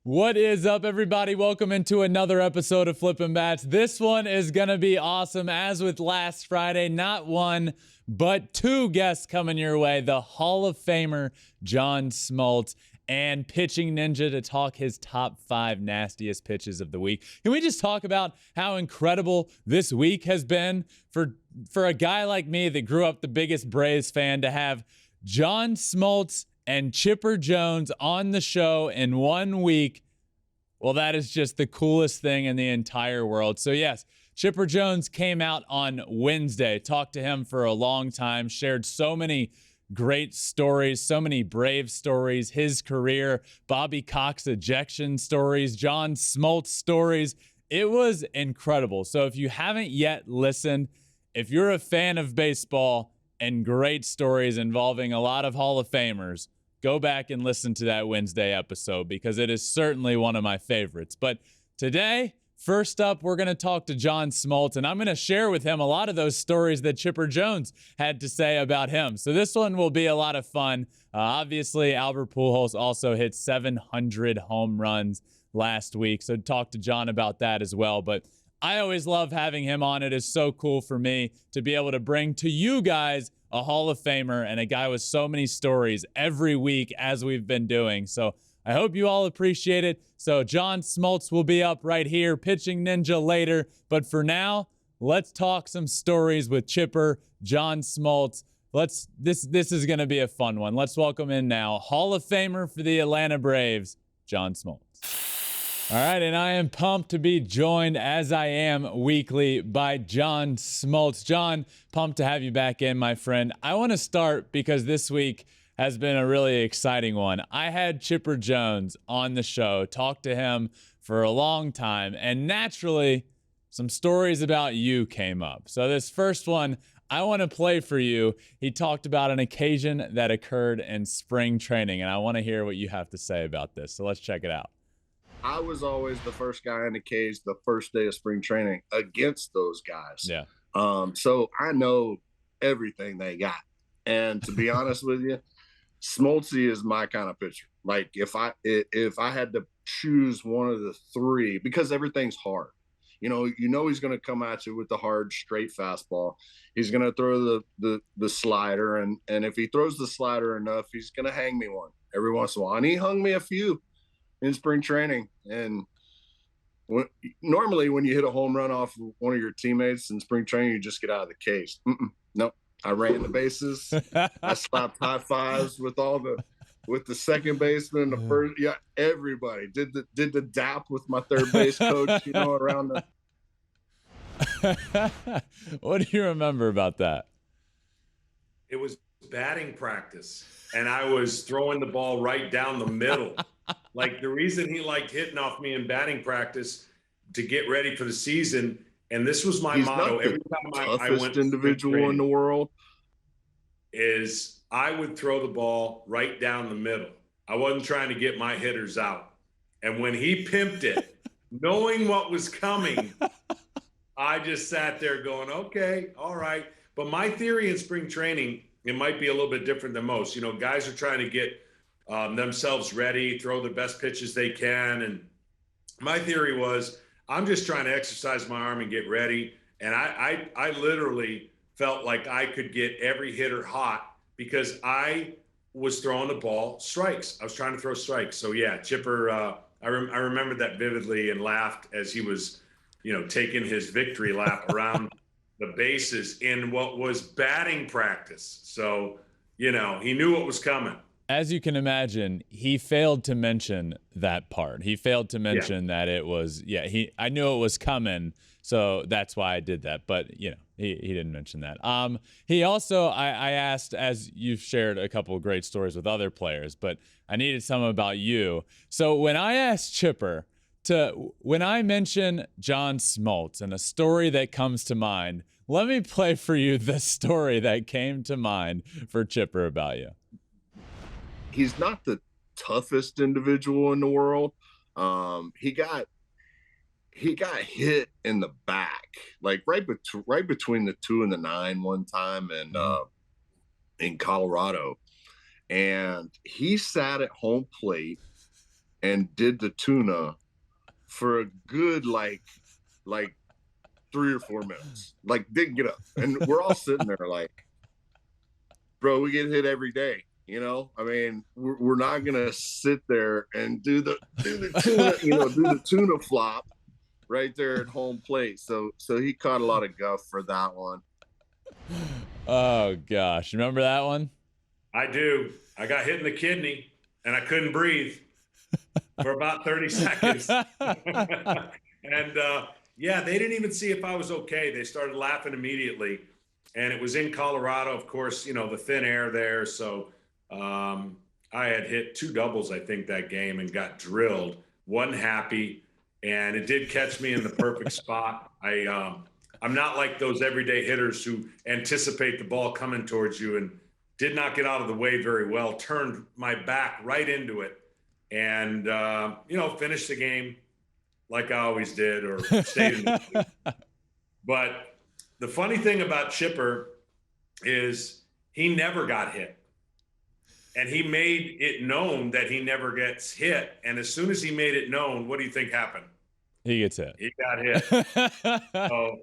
What is up, everybody? Welcome into another episode of Flippin Bats. This one is going to be awesome. As with last Friday, not one, but two guests coming your way. The Hall of Famer, John Smoltz, and Pitching Ninja to talk his top 5 nastiest pitches of the week. Can we just talk about how incredible this week has been for a guy like me that grew up the biggest Braves fan to have John Smoltz and Chipper Jones on the show in 1 week? Well, that is just the coolest thing in the entire world. So yes, Chipper Jones came out on Wednesday, talked to him for a long time, shared so many great stories, so many Brave stories, his career, Bobby Cox ejection stories, John Smoltz stories. It was incredible. So if you haven't yet listened, if you're a fan of baseball and great stories involving a lot of Hall of Famers, go back and listen to that Wednesday episode because it is certainly one of my favorites. But today, first up, we're going to talk to John Smoltz, and I'm going to share with him a lot of those stories that Chipper Jones had to say about him. So this one will be a lot of fun. Obviously, Albert Pujols also hit 700 home runs last week, so talk to John about that as well. But I always love having him on. It is so cool for me to be able to bring to you guys a Hall of Famer and a guy with so many stories every week as we've been doing. So I hope you all appreciate it. So John Smoltz will be up right here, Pitching Ninja later. But for now, let's talk some stories with Chipper, John Smoltz. This is going to be a fun one. Let's welcome in now Hall of Famer for the Atlanta Braves, John Smoltz. All right, and I am pumped to be joined, as I am weekly, by John Smoltz. John, pumped to have you back in, my friend. I want to start because this week has been a really exciting one. I had Chipper Jones on the show, talked to him for a long time, and naturally, some stories about you came up. So this first one, I want to play for you. He talked about an occasion that occurred in spring training, and I want to hear what you have to say about this. So let's check it out. I was always the first guy in the cage the first day of spring training against those guys. Yeah. So I know everything they got. And to be honest with you, Smoltzy is my kind of pitcher. Like if I had to choose one of the three, because everything's hard. You know he's going to come at you with the hard, straight fastball. He's going to throw the slider, and if he throws the slider enough, he's going to hang me one every once in a while. And he hung me a few in spring training. And normally when you hit a home run off one of your teammates in spring training, you just get out of the cage. Nope. I ran the bases. I slapped high fives with the second baseman, the first. Yeah, everybody did the dap with my third base coach. Around the. What do you remember about that? It was batting practice, and I was throwing the ball right down the middle. Like the reason he liked hitting off me in batting practice to get ready for the season, and this was my motto every time I went. Individual in the world is I would throw the ball right down the middle. I wasn't trying to get my hitters out, and when he pimped it, knowing what was coming, I just sat there going, "Okay, all right." But my theory in spring training, it might be a little bit different than most. Guys are trying to get themselves ready, throw the best pitches they can. And my theory was, I'm just trying to exercise my arm and get ready. And I literally felt like I could get every hitter hot because I was throwing the ball strikes. I was trying to throw strikes. So yeah, Chipper, I remember that vividly and laughed as he was, taking his victory lap around the bases in what was batting practice. So, he knew what was coming. As you can imagine, he failed to mention that part. He failed to mention that it was, I knew it was coming, so that's why I did that. But, he didn't mention that. He also, I asked, as you've shared a couple of great stories with other players, but I needed some about you. So when I asked Chipper when I mention John Smoltz and a story that comes to mind, let me play for you the story that came to mind for Chipper about you. He's not the toughest individual in the world. He got hit in the back, like right between the 2 and the 9 one time, and in Colorado, and he sat at home plate and did the tuna for a good like 3 or 4 minutes. Like, didn't get up. And we're all sitting there like, bro, we get hit every day. You know, I mean, we're not gonna sit there and do the tuna, do the tuna flop right there at home plate. So he caught a lot of guff for that one. Oh gosh, remember that one? I do. I got hit in the kidney and I couldn't breathe for about 30 seconds. And yeah, they didn't even see if I was okay. They started laughing immediately. And it was in Colorado, of course, the thin air there. So I had hit 2 doubles, I think, that game and got drilled. Wasn't happy. And it did catch me in the perfect spot. I'm not like those everyday hitters who anticipate the ball coming towards you, and did not get out of the way very well, turned my back right into it, and, finished the game like I always did, or stayed in the game. But the funny thing about Chipper is he never got hit. And he made it known that he never gets hit. And as soon as he made it known, what do you think happened? He gets hit. He got hit. So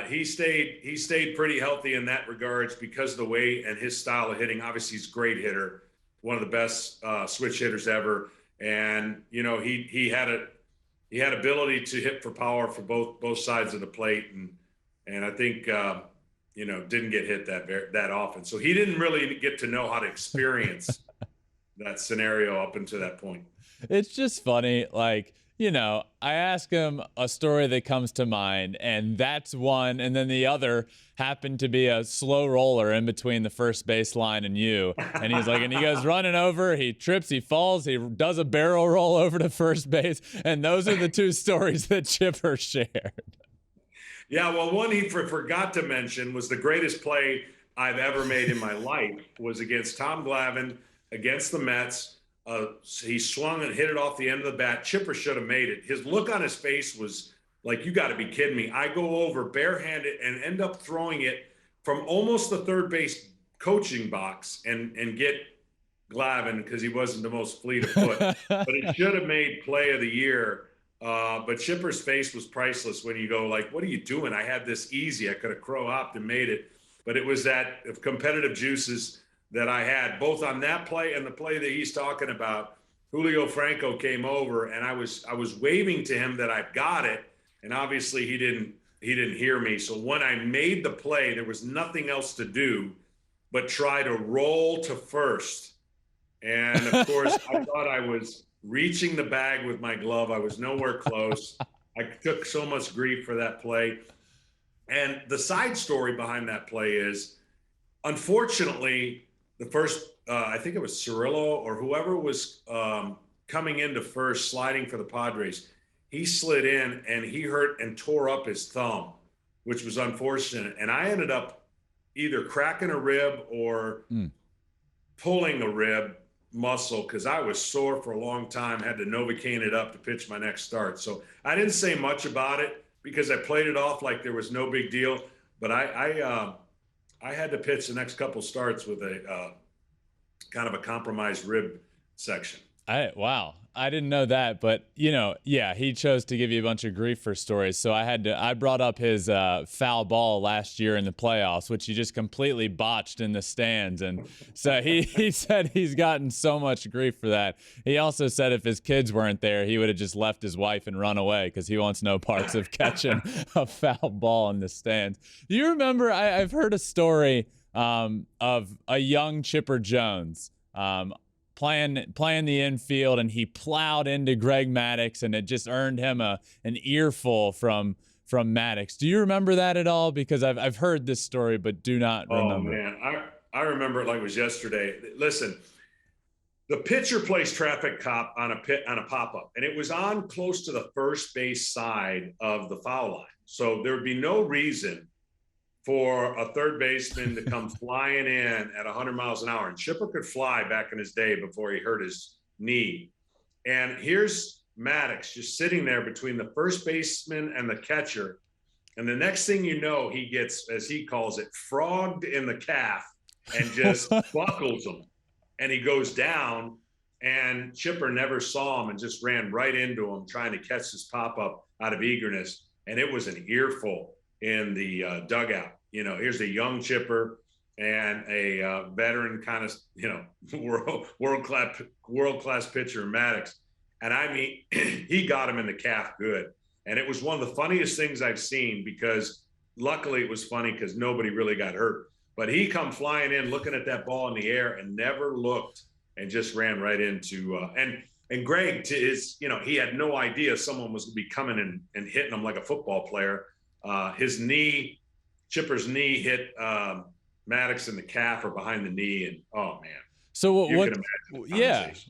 he stayed pretty healthy in that regards because of the way and his style of hitting. Obviously, he's a great hitter, one of the best switch hitters ever. And he had ability to hit for power for both sides of the plate, and I think didn't get hit that often. So he didn't really get to know how to experience that scenario up until that point. It's just funny, like, I ask him a story that comes to mind, and that's one, and then the other happened to be a slow roller in between the first baseline and you. And he's like, and he goes running over, he trips, he falls, he does a barrel roll over to first base, and those are the 2 stories that Chipper shared. Yeah, well, one he forgot to mention was the greatest play I've ever made in my life was against Tom Glavine against the Mets. He swung and hit it off the end of the bat. Chipper should have made it. His look on his face was like, you got to be kidding me. I go over barehanded and end up throwing it from almost the third base coaching box and get Glavine because he wasn't the most fleet of foot. But it should have made play of the year. But Chipper's face was priceless when you go like, what are you doing? I had this easy. I could have crow-hopped and made it. But it was that competitive juices that I had both on that play and the play that he's talking about. Julio Franco came over and I was waving to him that I've got it. And obviously he didn't hear me. So when I made the play, there was nothing else to do but try to roll to first. And of course, I thought I was reaching the bag with my glove. I was nowhere close. I took so much grief for that play. And the side story behind that play is, unfortunately, the first, I think it was Cirillo or whoever was coming into first, sliding for the Padres, he slid in and he hurt and tore up his thumb, which was unfortunate. And I ended up either cracking a rib or pulling a rib muscle because I was sore for a long time, had to Novocaine it up to pitch my next start. So I didn't say much about it because I played it off like there was no big deal. But I had to pitch the next couple starts with a kind of a compromised rib section. Wow. I didn't know that, but yeah, he chose to give you a bunch of grief for stories. So I brought up his foul ball last year in the playoffs, which he just completely botched in the stands. And so he said he's gotten so much grief for that. He also said if his kids weren't there, he would have just left his wife and run away because he wants no parts of catching a foul ball in the stands. Do you remember, I've heard a story of a young Chipper Jones, playing the infield, and he plowed into Greg Maddux, and it just earned him an earful from Maddux. Do you remember that at all? Because I've heard this story, but do not remember. Oh man, I remember it like it was yesterday. Listen, the pitcher plays traffic cop on a pop-up, and it was on close to the first base side of the foul line. So there would be no reason for a third baseman to come flying in at 100 miles an hour. And Chipper could fly back in his day before he hurt his knee. And here's Maddux just sitting there between the first baseman and the catcher. And the next thing you know, he gets, as he calls it, frogged in the calf and just buckles him. And he goes down. and Chipper never saw him and just ran right into him, trying to catch his pop-up out of eagerness. And it was an earful in the dugout. You know, here's a young Chipper and a veteran kind of, you know, world-class pitcher, Maddox. And I mean, he got him in the calf good. And it was one of the funniest things I've seen, because luckily it was funny because nobody really got hurt. But he come flying in, looking at that ball in the air, and never looked, and just ran right into and Greg, to his, you know, he had no idea someone was going to be coming and hitting him like a football player. His knee, Chipper's knee hit Maddox in the calf or behind the knee, and oh man. So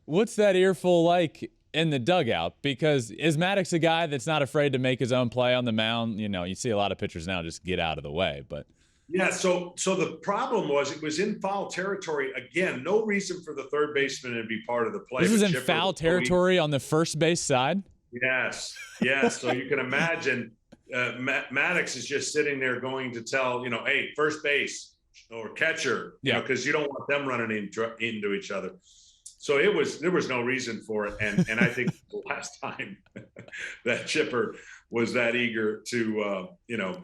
what's that earful like in the dugout? Because is Maddox a guy that's not afraid to make his own play on the mound? You know, you see a lot of pitchers now just get out of the way, but. Yeah, so the problem was it was in foul territory. Again, no reason for the third baseman to be part of the play. This is in foul territory on the first base side? Yes. So you can imagine Maddox is just sitting there going to tell, you know, hey, first base or catcher, you know, because you don't want them running into each other. So there was no reason for it. And I think the last time that Chipper was that eager to, you know,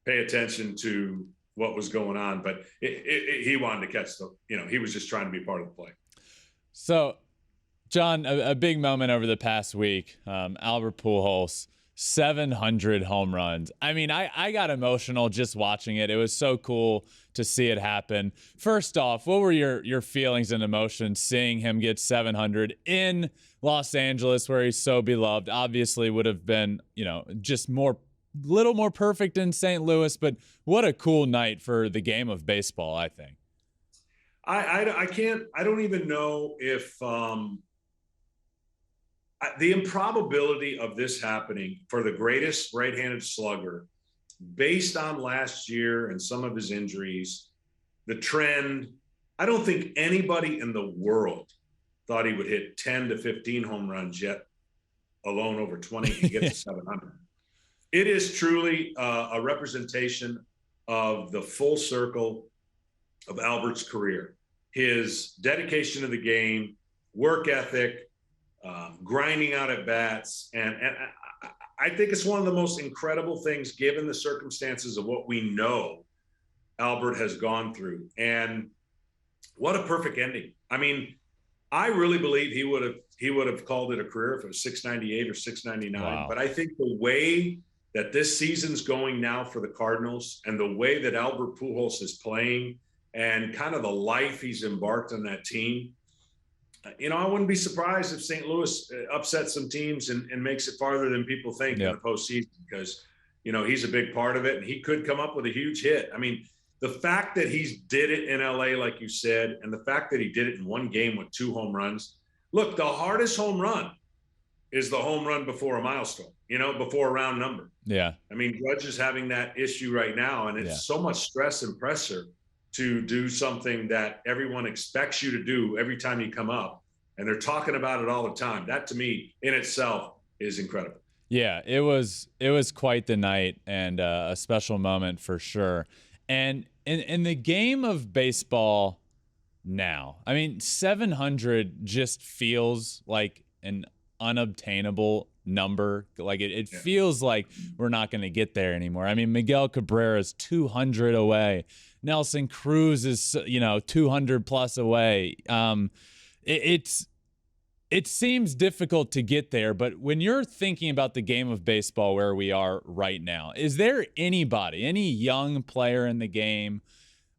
pay attention to what was going on, but he wanted to catch the, you know, he was just trying to be part of the play. So, John, a big moment over the past week, Albert Pujols, 700 home runs. I mean, I got emotional just watching it. It was so cool to see it happen. First off, what were your feelings and emotions seeing him get 700 in Los Angeles, where he's so beloved? Obviously would have been, you know, just little more perfect in St. Louis, but what a cool night for the game of baseball, I think. I don't even know if the improbability of this happening for the greatest right-handed slugger, based on last year and some of his injuries, the trend, I don't think anybody in the world thought he would hit 10 to 15 home runs, yet alone over 20 and get to 700. It is truly a representation of the full circle of Albert's career. His dedication to the game, work ethic, grinding out at bats. And I think it's one of the most incredible things, given the circumstances of what we know Albert has gone through. And what a perfect ending. I mean, I really believe he would have called it a career if it was 698 or 699. Wow. But I think the way that this season's going now for the Cardinals, and the way that Albert Pujols is playing, and kind of the life he's embarked on that team, you know, I wouldn't be surprised if St. Louis upsets some teams and makes it farther than people think in the postseason, because, you know, he's a big part of it, and he could come up with a huge hit. I mean, the fact that he did it in LA, like you said, and the fact that he did it in one game with 2 home runs. Look, the hardest home run is the home run before a milestone, you know, before a round number. Yeah. I mean, Judge is having that issue right now, and it's so much stress and pressure to do something that everyone expects you to do every time you come up, and they're talking about it all the time. That, to me, in itself, is incredible. Yeah, it was quite the night, and a special moment for sure. And in the game of baseball now, I mean, 700 just feels like an unobtainable number. Like it feels like we're not going to get there anymore. I mean, Miguel Cabrera's 200 away. Nelson Cruz is, 200 plus away. It seems difficult to get there, but when you're thinking about the game of baseball where we are right now, is there anybody, any young player in the game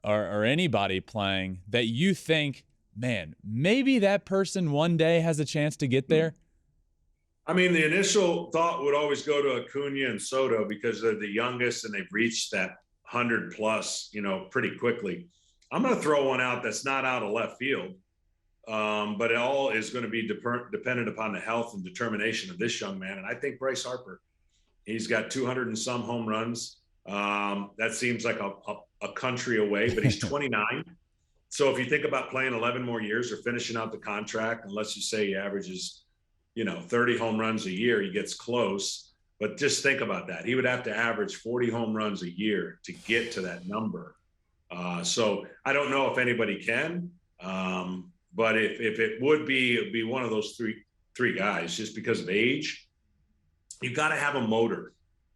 or anybody playing that you think, man, maybe that person one day has a chance to get there? I mean, the initial thought would always go to Acuna and Soto because they're the youngest and they've reached that 100 plus, pretty quickly. I'm going to throw one out that's not out of left field. But it all is going to be dependent upon the health and determination of this young man. And I think Bryce Harper, he's got 200 and some home runs. That seems like a country away, but he's 29. So if you think about playing 11 more years or finishing out the contract, and let's just say he averages, 30 home runs a year, he gets close. But just think about that. He would have to average 40 home runs a year to get to that number. So I don't know if anybody can. But if it would be, it'd be one of those three guys just because of age. You got to have a motor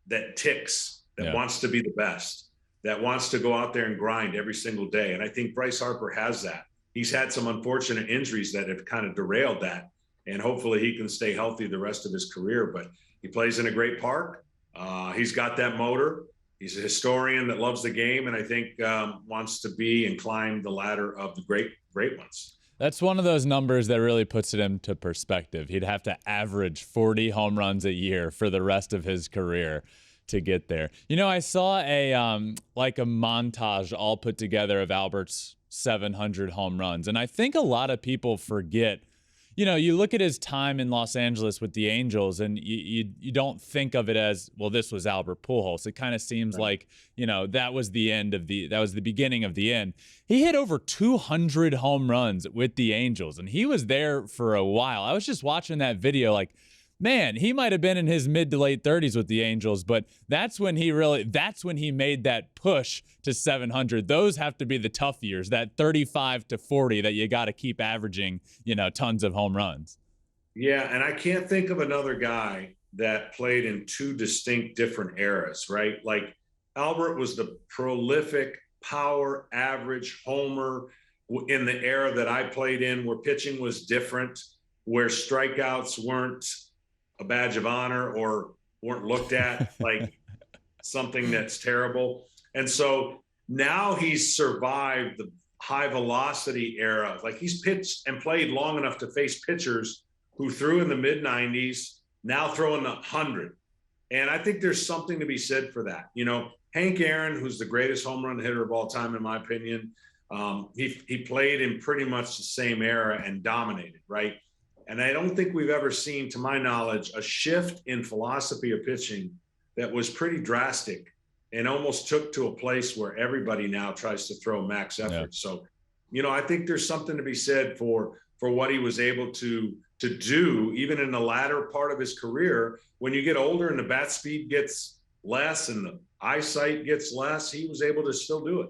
that ticks, that wants to be the best, that wants to go out there and grind every single day. And I think Bryce Harper has that. He's had some unfortunate injuries that have kind of derailed that. And hopefully he can stay healthy the rest of his career. But he plays in a great park. He's got that motor. He's a historian that loves the game, and I think wants to be and climb the ladder of the great ones. That's one of those numbers that really puts it into perspective. He'd have to average 40 home runs a year for the rest of his career to get there. You know, I saw a montage all put together of Albert's 700 home runs, and I think a lot of people forget. You know, you look at his time in Los Angeles with the Angels, and you don't think of it as, well, this was Albert Pujols. It kind of seems like, you know, that was the beginning of the end. He hit over 200 home runs with the Angels, and he was there for a while. I was just watching that video like, man, he might have been in his mid to late 30s with the Angels, but that's when he made that push to 700. Those have to be the tough years, that 35 to 40 that you got to keep averaging, you know, tons of home runs. Yeah, and I can't think of another guy that played in two distinct different eras, right? Like Albert was the prolific power average homer in the era that I played in, where pitching was different, where strikeouts weren't a badge of honor or weren't looked at like something that's terrible. And so now he's survived the high velocity era. Like he's pitched and played long enough to face pitchers who threw in the mid 90s, now throwing the 100. And I think there's something to be said for that. You know, Hank Aaron, who's the greatest home run hitter of all time, in my opinion, he played in pretty much the same era and dominated, right? And I don't think we've ever seen, to my knowledge, a shift in philosophy of pitching that was pretty drastic and almost took to a place where everybody now tries to throw max effort. Yeah. So, you know, I think there's something to be said for what he was able to do, even in the latter part of his career. When you get older and the bat speed gets less and the eyesight gets less, he was able to still do it.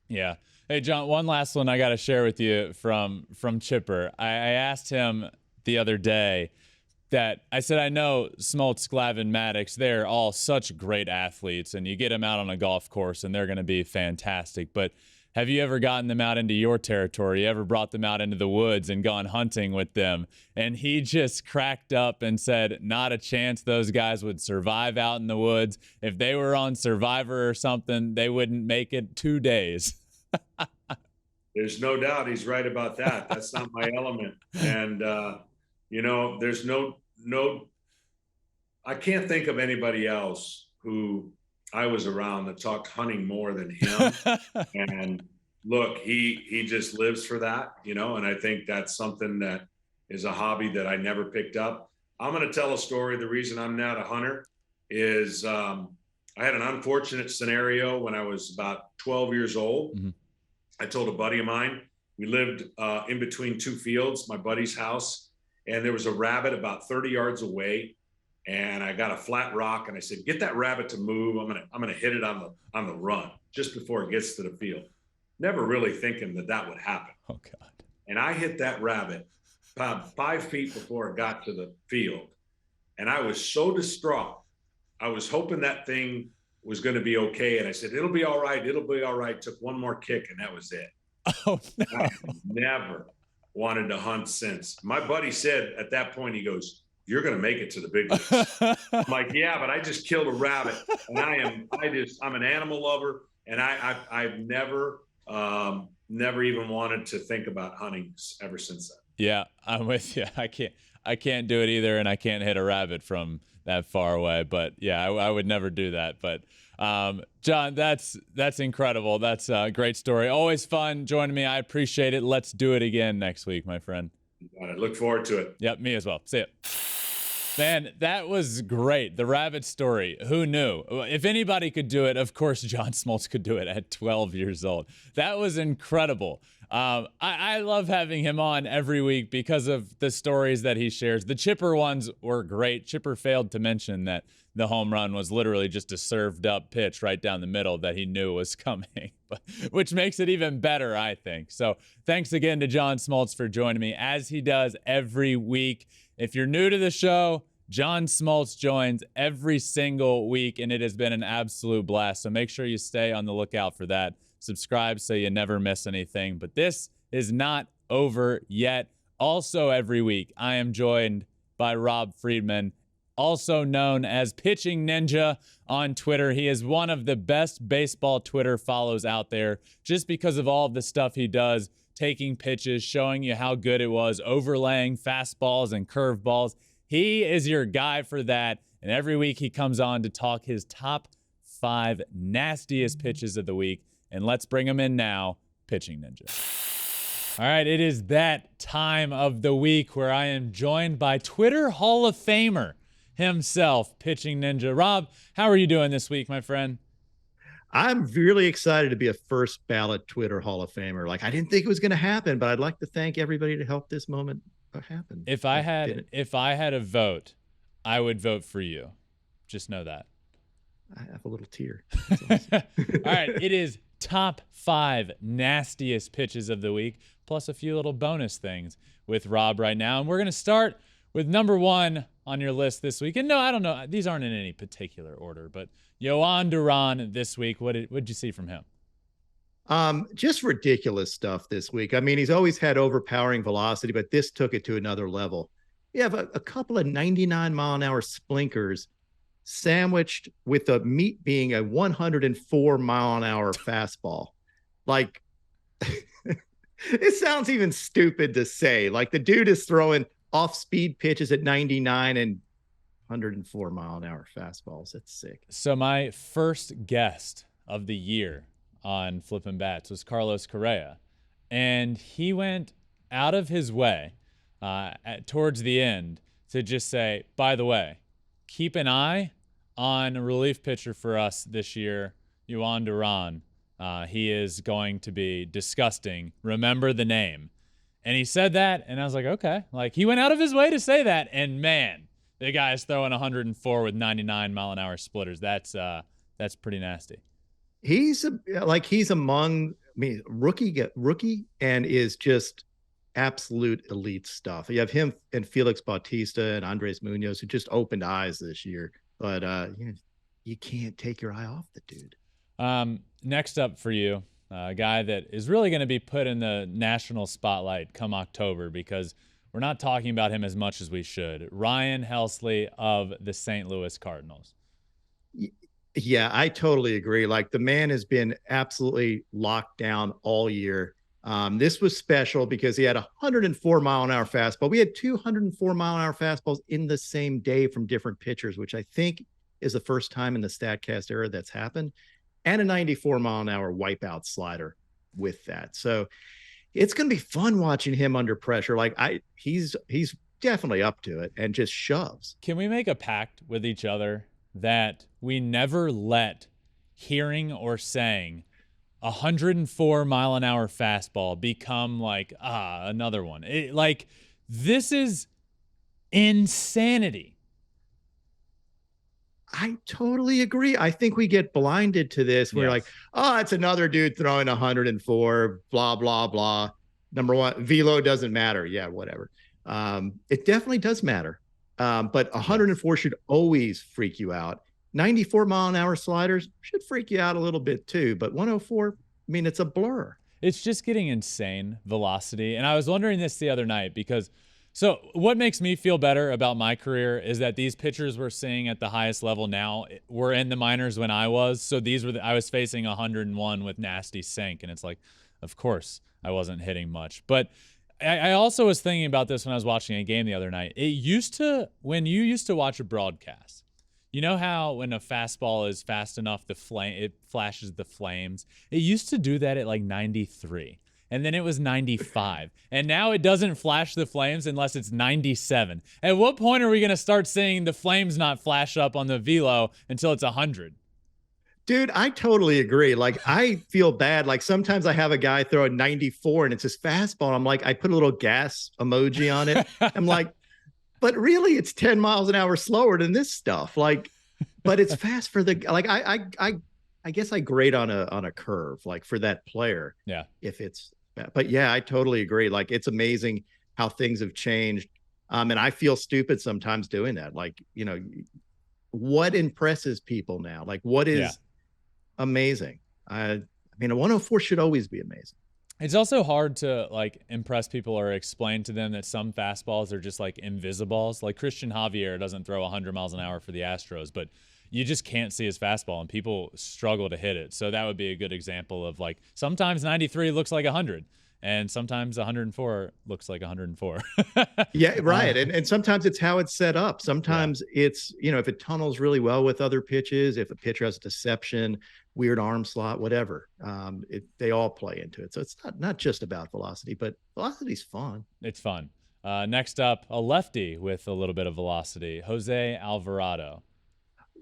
Yeah. Hey, John, one last one I got to share with you from Chipper. I asked him the other day that I said, I know Smoltz, Glavine, Maddox, they're all such great athletes, and you get them out on a golf course and they're going to be fantastic. But have you ever gotten them out into your territory? You ever brought them out into the woods and gone hunting with them? And he just cracked up and said, not a chance those guys would survive out in the woods. If they were on Survivor or something, they wouldn't make it 2 days. There's no doubt he's right about that. That's not my element. And, you know, there's no, I can't think of anybody else who I was around that talked hunting more than him. And look, he just lives for that, you know, and I think that's something that is a hobby that I never picked up. I'm going to tell a story. The reason I'm not a hunter is I had an unfortunate scenario when I was about 12 years old. Mm-hmm. I told a buddy of mine, we lived in between two fields, my buddy's house, and there was a rabbit about 30 yards away. And I got a flat rock and I said, get that rabbit to move. I'm gonna hit it on the run just before it gets to the field. Never really thinking that would happen. Oh God. And I hit that rabbit about 5 feet before it got to the field. And I was so distraught. I was hoping that thing was going to be okay. And I said, it'll be all right. It'll be all right. Took one more kick and that was it. Oh, no. I never wanted to hunt since. My buddy said at that point, he goes, you're going to make it to the big leagues. I'm like, yeah, but I just killed a rabbit and I'm an animal lover. And I've never even wanted to think about hunting ever since then. Yeah, I'm with you. I can't do it either. And I can't hit a rabbit from that far away, but yeah, I would never do that. But John, that's incredible. That's a great story. Always fun joining me. I appreciate it. Let's do it again next week, my friend. I look forward to it. Yep, me as well. See ya. Man, that was great. The rabbit story. Who knew? If anybody could do it, of course, John Smoltz could do it at 12 years old. That was incredible. I love having him on every week because of the stories that he shares. The Chipper ones were great. Chipper failed to mention that the home run was literally just a served up pitch right down the middle that he knew was coming, which makes it even better, I think. So thanks again to John Smoltz for joining me, as he does every week. If you're new to the show, John Smoltz joins every single week, and it has been an absolute blast. So make sure you stay on the lookout for that. Subscribe so you never miss anything. But this is not over yet. Also every week, I am joined by Rob Friedman, also known as Pitching Ninja on Twitter. He is one of the best baseball Twitter follows out there just because of all of the stuff he does, taking pitches, showing you how good it was, overlaying fastballs and curveballs. He is your guy for that. And every week he comes on to talk his top 5 nastiest pitches of the week. And let's bring him in now, Pitching Ninja. All right, it is that time of the week where I am joined by Twitter Hall of Famer himself, Pitching Ninja. Rob, how are you doing this week, my friend? I'm really excited to be a first ballot Twitter Hall of Famer. Like, I didn't think it was going to happen, but I'd like to thank everybody to help this moment happen. If I had a vote, I would vote for you. Just know that. I have a little tear. Awesome. All right, it is top 5 nastiest pitches of the week, plus a few little bonus things with Rob right now. And we're going to start with number 1 on your list this week. And no, I don't know. These aren't in any particular order, but Johan Duran this week. What did you see from him? Just ridiculous stuff this week. I mean, he's always had overpowering velocity, but this took it to another level. You have a couple of 99-mile-an-hour splinkers sandwiched with the meat being a 104-mile-an-hour fastball. Like, it sounds even stupid to say. Like, the dude is throwing off-speed pitches at 99 and 104-mile-an-hour fastballs. That's sick. So my first guest of the year on Flippin Bats was Carlos Correa, and he went out of his way towards the end to just say, by the way, keep an eye on a relief pitcher for us this year, Johan Duran. He is going to be disgusting. Remember the name. And he said that, and I was like, okay. Like, he went out of his way to say that, and man, the guy is throwing 104 with 99-mile-an-hour splitters. That's pretty nasty. He's among, rookie and is just absolute elite stuff. You have him and Felix Bautista and Andres Munoz, who just opened eyes this year, but you can't take your eye off the dude. Next up for you, a guy that is really going to be put in the national spotlight come October because we're not talking about him as much as we should. Ryan Helsley of the St. Louis Cardinals. Yeah, I totally agree. Like, the man has been absolutely locked down all year. This was special because he had a 104-mile-an-hour fastball. We had 204-mile-an-hour fastballs in the same day from different pitchers, which I think is the first time in the StatCast era that's happened, and a 94-mile-an-hour wipeout slider with that. So it's going to be fun watching him under pressure. Like, he's definitely up to it and just shoves. Can we make a pact with each other that we never let hearing or saying 104-mile-an-hour fastball become like, another one? This is insanity. I totally agree. I think we get blinded to this. We're like, oh, it's another dude throwing 104, blah, blah, blah. Number one, velo doesn't matter. Yeah, whatever. It definitely does matter. But 104 should always freak you out. 94-mile-an-hour sliders should freak you out a little bit too. But 104, I mean, it's a blur. It's just getting insane velocity. And I was wondering this the other night because so what makes me feel better about my career is that these pitchers we're seeing at the highest level now were in the minors when I was. So these were I was facing 101 with nasty sink. And it's like, of course, I wasn't hitting much. But I also was thinking about this when I was watching a game the other night. When you used to watch a broadcast, you know how when a fastball is fast enough, it flashes the flames? It used to do that at like 93. and then it was 95. And now it doesn't flash the flames unless it's 97. At what point are we going to start seeing the flames not flash up on the velo until it's 100? Dude, I totally agree. Like, I feel bad. Like, sometimes I have a guy throw a 94 and it's his fastball. I'm like, I put a little gas emoji on it. I'm like, but really, it's 10 miles an hour slower than this stuff. Like, but it's fast for the, like, I guess I grade on a curve, like, for that player. Yeah. If it's, but yeah, I totally agree. Like, it's amazing how things have changed. And I feel stupid sometimes doing that. Like, you know, what impresses people now? Like, what is amazing? I mean, a 104 should always be amazing. It's also hard to like impress people or explain to them that some fastballs are just like invisibles. Like Christian Javier doesn't throw 100 miles an hour for the Astros, but you just can't see his fastball and people struggle to hit it. So that would be a good example of like sometimes 93 looks like 100 and sometimes 104 looks like 104. Yeah, right. And sometimes it's how it's set up. Sometimes it's, you know, if it tunnels really well with other pitches, if a pitcher has deception, weird arm slot, whatever, they all play into it. So it's not just about velocity, but velocity's fun. It's fun. Next up, a lefty with a little bit of velocity, Jose Alvarado.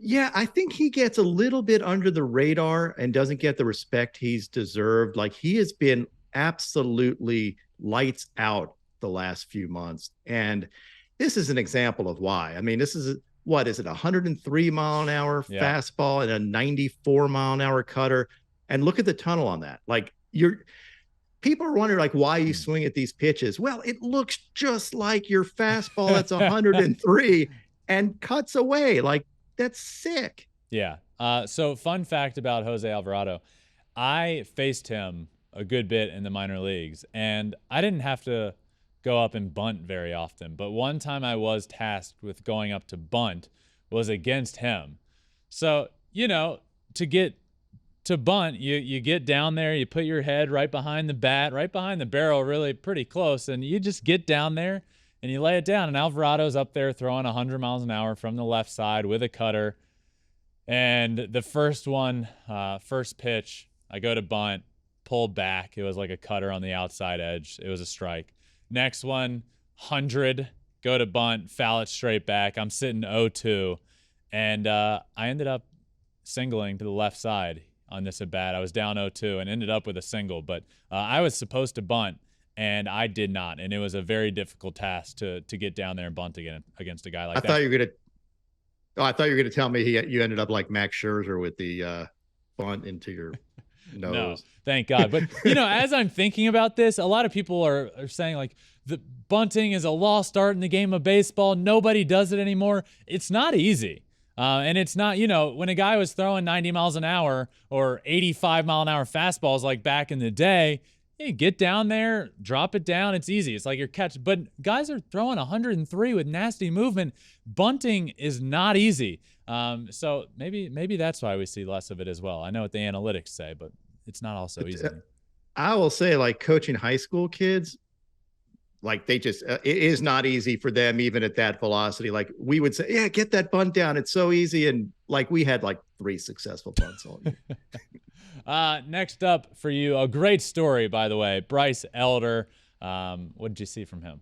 Yeah, I think he gets a little bit under the radar and doesn't get the respect he's deserved. Like, he has been absolutely lights out the last few months. And this is an example of why. I mean, this is, what is it, 103 mile an hour fastball and a 94 mile an hour cutter. And look at the tunnel on that. Like, people are wondering, like, why you swing at these pitches. Well, it looks just like your fastball that's 103 and cuts away. Like, that's sick. Yeah. So fun fact about Jose Alvarado, I faced him a good bit in the minor leagues, and I didn't have to go up and bunt very often. But one time I was tasked with going up to bunt was against him. So, you know, to get to bunt, you get down there, you put your head right behind the bat, right behind the barrel, really pretty close, and you just get down there and you lay it down. And Alvarado's up there throwing 100 miles an hour from the left side with a cutter. And the first one, first pitch, I go to bunt, pull back. It was like a cutter on the outside edge. It was a strike. Next one, 100, go to bunt, foul it straight back. I'm sitting 0-2. And I ended up singling to the left side on this at bat. I was down 0-2 and ended up with a single. But I was supposed to bunt, and I did not. And it was a very difficult task to get down there and bunt again against a guy like that. I thought you were gonna tell me you ended up like Max Scherzer with the bunt into your nose. No, thank God. But, you know, as I'm thinking about this, a lot of people are saying, like, the bunting is a lost art in the game of baseball. Nobody does it anymore. It's not easy. And it's not, you know, when a guy was throwing 90 miles an hour or 85 mile an hour fastballs like back in the day, you get down there, drop it down. It's easy. It's like your catch. But guys are throwing 103 with nasty movement. Bunting is not easy. So maybe that's why we see less of it as well. I know what the analytics say, but it's not also easy. I will say, like, coaching high school kids, like, they just it is not easy for them even at that velocity. Like, we would say, yeah, get that bunt down. It's so easy. And like, we had like 3 successful bunts all year. Next up for you, a great story, by the way, Bryce Elder. What did you see from him?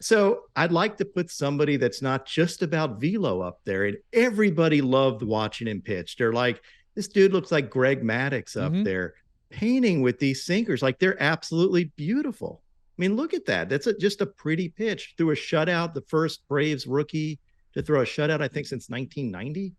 So I'd like to put somebody that's not just about velo up there. And everybody loved watching him pitch. They're like, this dude looks like Greg Maddux up there painting with these sinkers. Like, they're absolutely beautiful. I mean, look at that. That's just a pretty pitch. Threw a shutout, the first Braves rookie to throw a shutout, I think, since 1990.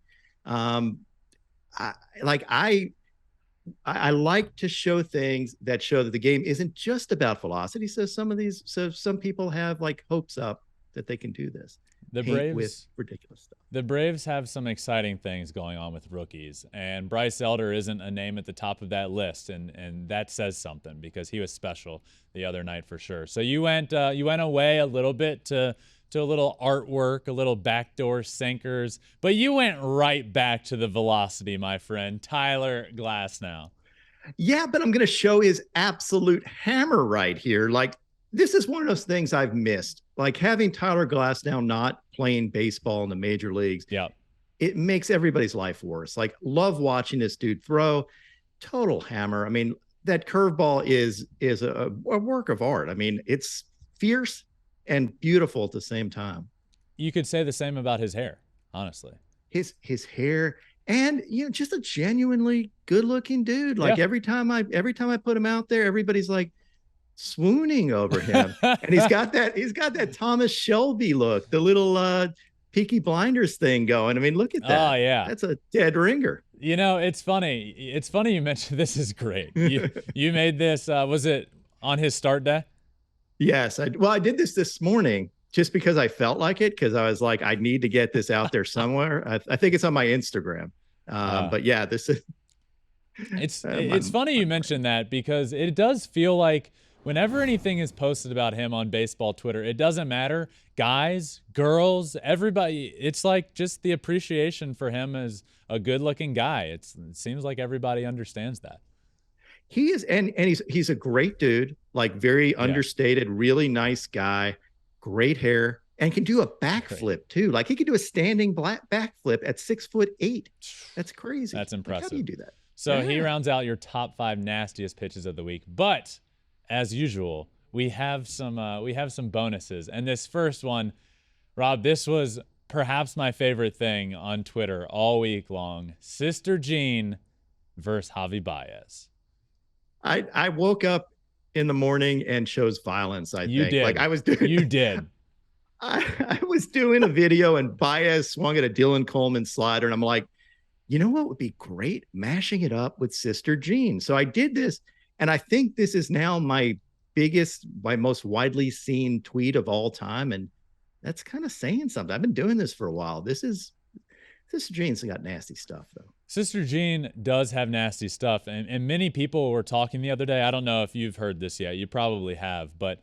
I like to show things that show that the game isn't just about velocity. So some people have like hopes up that they can do this. The Braves with ridiculous stuff. The Braves have some exciting things going on with rookies, and Bryce Elder isn't a name at the top of that list, and that says something because he was special the other night for sure. So you went away a little bit to a little artwork, a little backdoor sinkers, but you went right back to the velocity, my friend. Tyler Glasnow. Yeah, but I'm going to show his absolute hammer right here. Like, this is one of those things I've missed. Like, having Tyler Glasnow not playing baseball in the major leagues. Yeah. It makes everybody's life worse. Like, love watching this dude throw. Total hammer. I mean, that curveball is a work of art. I mean, it's fierce and beautiful at the same time. You could say the same about his hair, honestly. His hair, and just a genuinely good looking dude. Like every time I put him out there, everybody's like swooning over him. And he's got that Thomas Shelby look, the little Peaky Blinders thing going. I mean, look at that. Oh yeah, that's a dead ringer. It's funny. It's funny you mentioned this is great. You made this. Was it on his start day? Yes. I did this morning just because I felt like it, because I was like, I need to get this out there somewhere. I think it's on my Instagram. But yeah, this is. It's funny you mentioned that, because it does feel like whenever anything is posted about him on baseball Twitter, it doesn't matter. Guys, girls, everybody, it's like just the appreciation for him as a good-looking guy. It seems like everybody understands that. He is, and he's a great dude, like very understated, really nice guy, great hair, and can do a backflip too. Like he could do a standing backflip at 6'8". That's crazy. That's impressive. Like, how do you do that? So he rounds out your top 5 nastiest pitches of the week. But as usual, we have some bonuses. And this first one, Rob, this was perhaps my favorite thing on Twitter all week long. Sister Jean versus Javi Baez. I woke up in the morning and chose violence. You did. Like I was doing. You did. I was doing a video and Baez swung at a Dylan Coleman slider, and I'm like, you know what would be great? Mashing it up with Sister Jean. So I did this, and I think this is now my most widely seen tweet of all time, and that's kind of saying something. I've been doing this for a while. Sister Jean's got nasty stuff, though. Sister Jean does have nasty stuff, and many people were talking the other day. I don't know if you've heard this yet. You probably have, but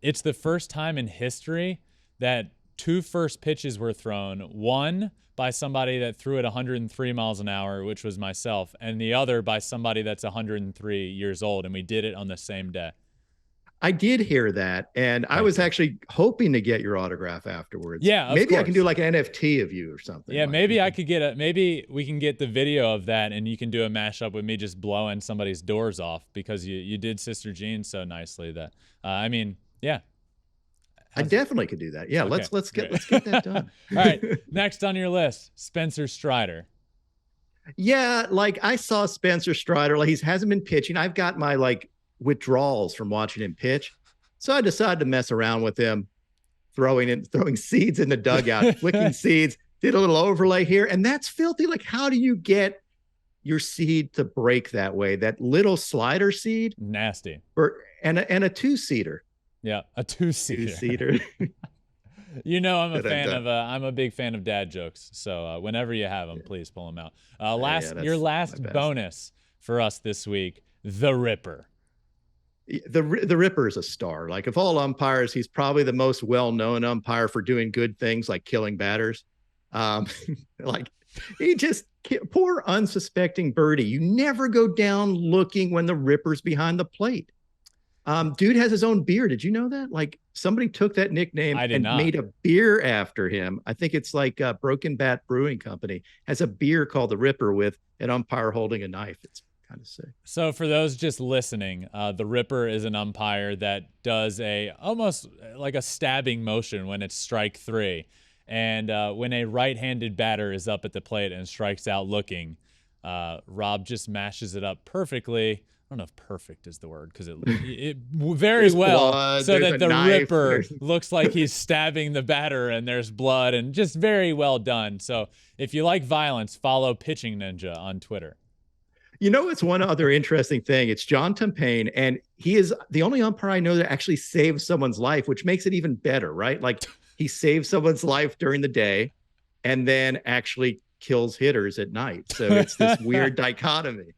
it's the first time in history that 2 first pitches were thrown, one by somebody that threw it 103 miles an hour, which was myself, and the other by somebody that's 103 years old, and we did it on the same day. I did hear that, and I was actually hoping to get your autograph afterwards. Yeah, maybe I can do like an NFT of you or something. Yeah, maybe I could maybe we can get the video of that, and you can do a mashup with me just blowing somebody's doors off, because you did Sister Jean so nicely that I mean, yeah. I definitely could do that. Yeah, okay, let's get that done. All right, next on your list, Spencer Strider. Yeah, like I saw Spencer Strider, like he hasn't been pitching. I've got my like withdrawals from watching him pitch, so I decided to mess around with him, throwing seeds in the dugout, flicking seeds. Did a little overlay here, and that's filthy. Like, how do you get your seed to break that way? That little slider seed, nasty, and a 2-seater. Yeah, a 2-seater. 2-seater. I'm a big fan of dad jokes. So whenever you have them, please pull them out. Your last bonus for us this week, the Ripper. The Ripper is a star. Like of all umpires, he's probably the most well-known umpire for doing good things like killing batters. Like he just poor unsuspecting birdie. You never go down looking when the Ripper's behind the plate. Dude has his own beer. Did you know that? Like somebody took that nickname and made a beer after him. I think it's like Broken Bat Brewing Company has a beer called the Ripper with an umpire holding a knife. It's kind of sick. So for those just listening, the Ripper is an umpire that does almost like a stabbing motion when it's strike 3. And when a right-handed batter is up at the plate and strikes out looking, Rob just mashes it up perfectly. I don't know if perfect is the word, because it very there's well blood, so that the knife, Ripper looks like he's stabbing the batter and there's blood, and just very well done. So if you like violence, follow Pitching Ninja on Twitter. You know, it's one other interesting thing. It's John Tumpain, and he is the only umpire I know that actually saves someone's life, which makes it even better, right? Like he saves someone's life during the day and then actually kills hitters at night. So it's this weird dichotomy.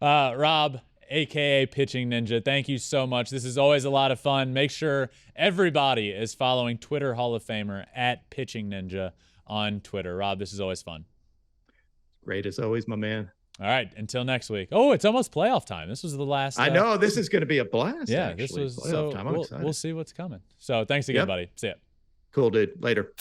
Rob, AKA Pitching Ninja, thank you so much. This is always a lot of fun. Make sure everybody is following Twitter Hall of Famer at Pitching Ninja on Twitter. Rob, this is always fun. Great as always, my man. All right, until next week. Oh, it's almost playoff time. This was the last. I know this is going to be a blast. Yeah, actually. This was playoff time. I'm excited. We'll see what's coming. So thanks again, buddy. See ya. Cool, dude. Later.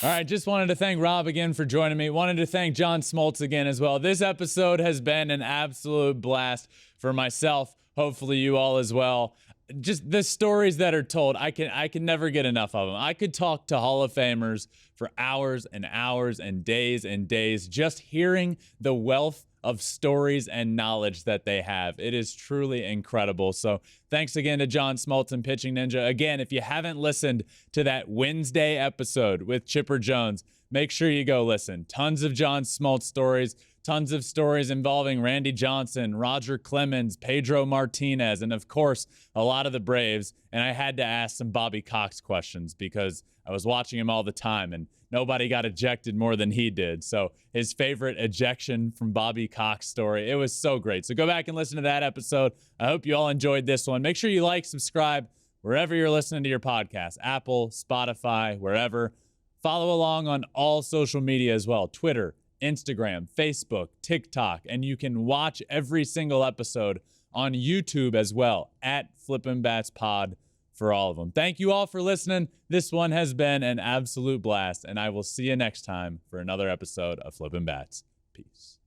All right, just wanted to thank Rob again for joining me. Wanted to thank John Smoltz again as well. This episode has been an absolute blast for myself. Hopefully you all as well. Just the stories that are told, I can never get enough of them. I could talk to Hall of Famers for hours and hours and days, just hearing the wealth of stories and knowledge that they have. It is truly incredible. So thanks again to John Smoltz and Pitching Ninja. Again, if you haven't listened to that Wednesday episode with Chipper Jones, make sure you go listen. Tons of John Smoltz stories, tons of stories involving Randy Johnson, Roger Clemens, Pedro Martinez, and of course, a lot of the Braves. And I had to ask some Bobby Cox questions because I was watching him all the time and nobody got ejected more than he did. So his favorite ejection from Bobby Cox story, it was so great. So go back and listen to that episode. I hope you all enjoyed this one. Make sure you like, subscribe, wherever you're listening to your podcast, Apple, Spotify, wherever. Follow along on all social media as well, Twitter, Instagram, Facebook, TikTok, and you can watch every single episode on YouTube as well, at Flippin Bats Pod for all of them. Thank you all for listening. This one has been an absolute blast, and I will see you next time for another episode of Flippin Bats. Peace.